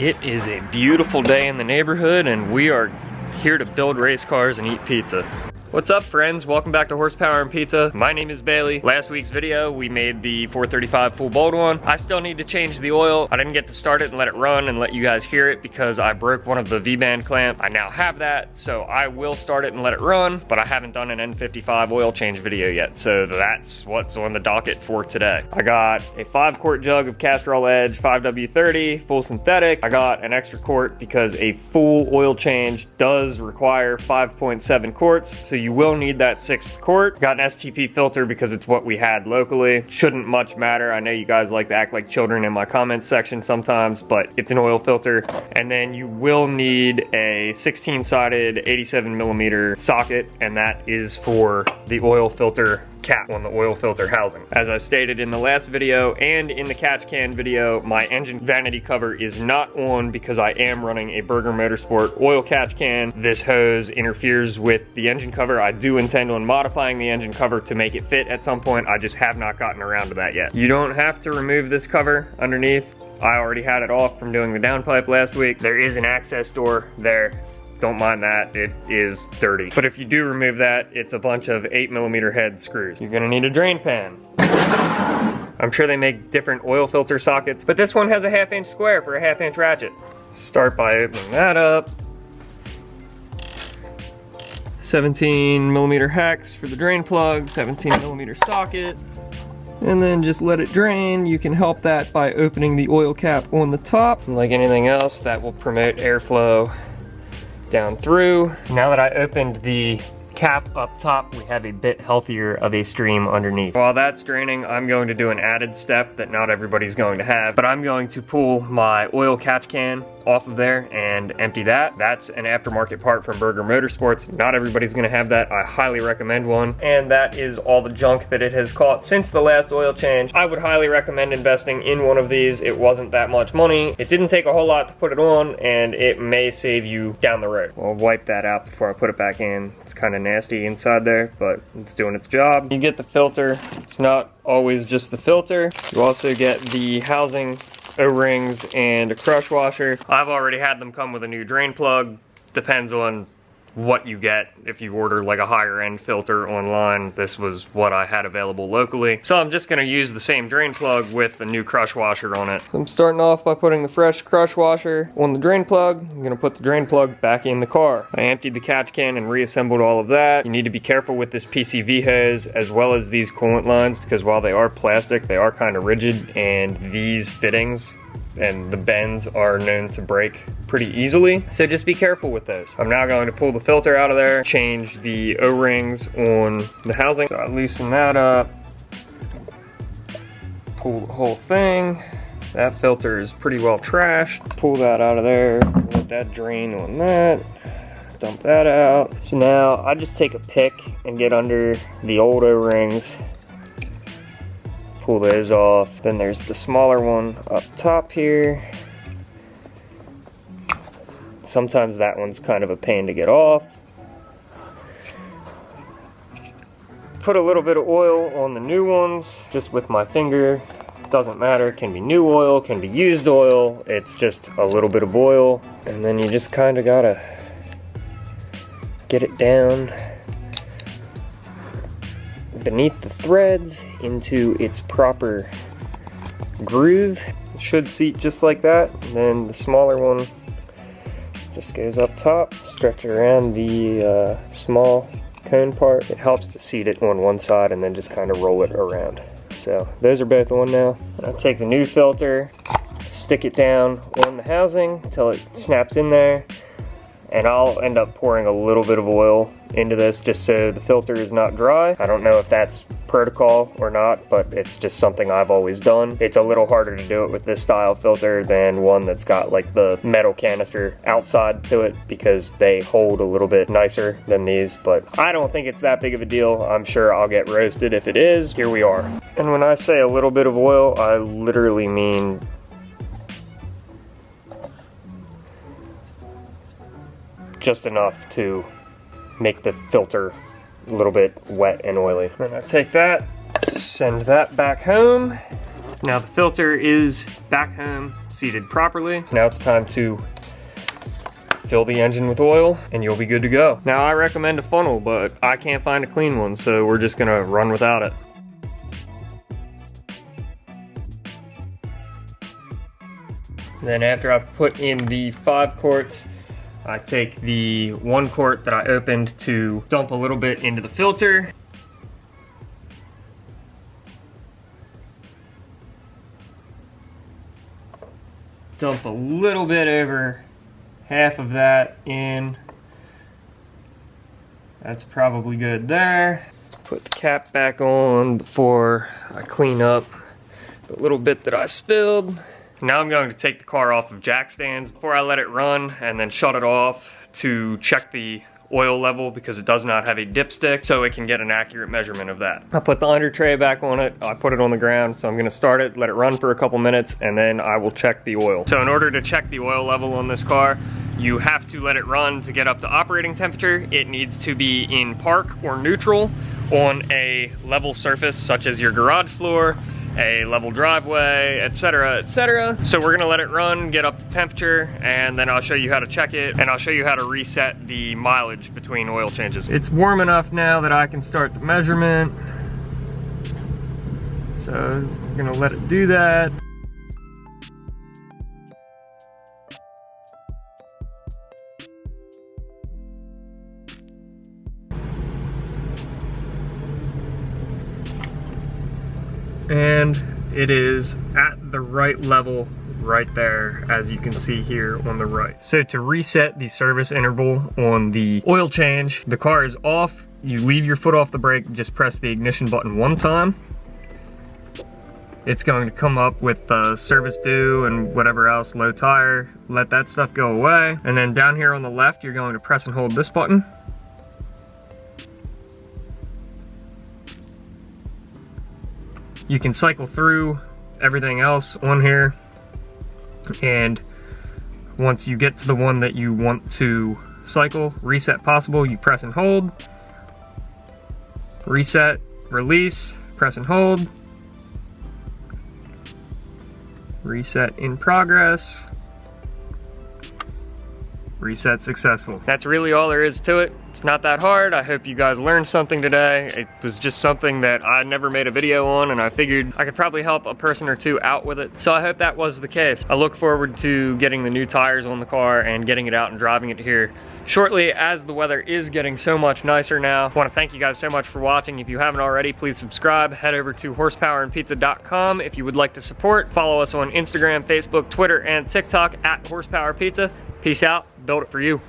It is a beautiful day in the neighborhood and we are here to build race cars and eat pizza. What's up, friends? Welcome back to Horsepower and Pizza. My name is Bailey. Last week's video, we made the 435 full bolt one. I still need to change the oil. I didn't get to start it and let it run and let you guys hear it because I broke one of the V-band clamp. I now have that, so I will start it and let it run, but I haven't done an N55 oil change video yet, so that's what's on the docket for today. I got a 5-quart jug of Castrol Edge 5W30, full synthetic. I got an extra quart because a full oil change does require 5.7 quarts, so you will need that 6th quart. Got an STP filter because it's what we had locally. Shouldn't much matter. I know you guys like to act like children in my comments section sometimes, but it's an oil filter. And then you will need a 16-sided 87mm socket, and that is for the oil filter cap on the oil filter housing. As I stated in the last video and in the catch can video, my engine vanity cover is not on because I am running a Berger Motorsport oil catch can. This hose interferes with the engine cover. I do intend on modifying the engine cover to make it fit at some point. I just have not gotten around to that yet. You don't have to remove this cover underneath. I already had it off from doing the downpipe last week. There is an access door there. Don't mind that, it is dirty. But if you do remove that, it's a bunch of 8mm head screws. You're gonna need a drain pan. I'm sure they make different oil filter sockets, but this one has a 1/2-inch square for a 1/2-inch ratchet. Start by opening that up. 17mm hex for the drain plug, 17mm socket. And then just let it drain. You can help that by opening the oil cap on the top. Like anything else, that will promote airflow down through. Now that I opened the cap up top, we have a bit healthier of a stream underneath. While that's draining, I'm going to do an added step that not everybody's going to have, but I'm going to pull my oil catch can off of there and empty that. That's an aftermarket part from Berger Motorsports. Not everybody's gonna have that. I highly recommend one. And that is all the junk that it has caught since the last oil change. I would highly recommend investing in one of these. It wasn't that much money. It didn't take a whole lot to put it on, and it may save you down the road. I'll wipe that out before I put it back in. It's kind of nasty inside there, but it's doing its job. You get the filter. It's not always just the filter. You also get the housing, O-rings, and a crush washer. I've already had them come with a new drain plug. Depends on what you get. If you order like a higher end filter online, this was what I had available locally. So I'm just gonna use the same drain plug with a new crush washer on it. So I'm starting off by putting the fresh crush washer on the drain plug. I'm gonna put the drain plug back in the car. I emptied the catch can and reassembled all of that. You need to be careful with this PCV hose as well as these coolant lines, because while they are plastic, they are kind of rigid, and these fittings and the bends are known to break pretty easily. So just be careful with those. I'm now going to pull the filter out of there, change the O-rings on the housing. So I loosen that up, pull the whole thing. That filter is pretty well trashed. Pull that out of there, let that drain on that. Dump that out. So now I just take a pick and get under the old O-rings, pull those off. Then there's the smaller one up top here. Sometimes that one's kind of a pain to get off. Put a little bit of oil on the new ones, just with my finger. Doesn't matter, can be new oil, can be used oil. It's just a little bit of oil. And then you just kind of gotta get it down beneath the threads into its proper groove. It should seat just like that. And then the smaller one just goes up top. Stretch it around the small cone part. It helps to seat it on one side and then just kind of roll it around. So those are both on now. And I'll take the new filter, stick it down on the housing until it snaps in there. And I'll end up pouring a little bit of oil into this just so the filter is not dry. I don't know if that's protocol or not, but it's just something I've always done. It's a little harder to do it with this style filter than one that's got like the metal canister outside to it, because they hold a little bit nicer than these, but I don't think it's that big of a deal. I'm sure I'll get roasted if it is. Here we are. And when I say a little bit of oil, I literally mean just enough to make the filter a little bit wet and oily. Then I take that, send that back home, Now the filter is back home, seated properly. So now it's time to fill the engine with oil and you'll be good to go. Now I recommend a funnel, but I can't find a clean one, so we're just gonna run without it. Then after I've put in the 5 quarts, I take the 1 quart that I opened to dump a little bit into the filter. Dump a little bit over half of that in. That's probably good there. Put the cap back on before I clean up the little bit that I spilled. Now I'm going to take the car off of jack stands before I let it run and then shut it off to check the oil level because it does not have a dipstick, so it can get an accurate measurement of that. I put the under tray back on it, I put it on the ground, so I'm gonna start it, let it run for a couple minutes, and then I will check the oil. So in order to check the oil level on this car, you have to let it run to get up to operating temperature. It needs to be in park or neutral on a level surface such as your garage floor, a level driveway, etc., etc. So we're gonna let it run, get up to temperature, and then I'll show you how to check it, and I'll show you how to reset the mileage between oil changes. It's warm enough now that I can start the measurement. So I'm gonna let it do that. And it is at the right level right there, as you can see here on the right. So to reset the service interval on the oil change, the car is off, you leave your foot off the brake, just press the ignition button 1 time. It's going to come up with service due and whatever else, low tire, let that stuff go away. And then down here on the left, you're going to press and hold this button. You can cycle through everything else on here, and once you get to the one that you want to cycle, reset possible, you press and hold, reset, release, press and hold, reset in progress, reset successful. That's really all there is to it. It's not that hard. I hope you guys learned something today. It was just something that I never made a video on, and I figured I could probably help a person or two out with it. So I hope that was the case. I look forward to getting the new tires on the car and getting it out and driving it here shortly, as the weather is getting so much nicer now. I want to thank you guys so much for watching. If you haven't already, please subscribe. Head over to horsepowerandpizza.com if you would like to support. Follow us on Instagram, Facebook, Twitter, and TikTok at horsepowerpizza. Peace out. Build it for you.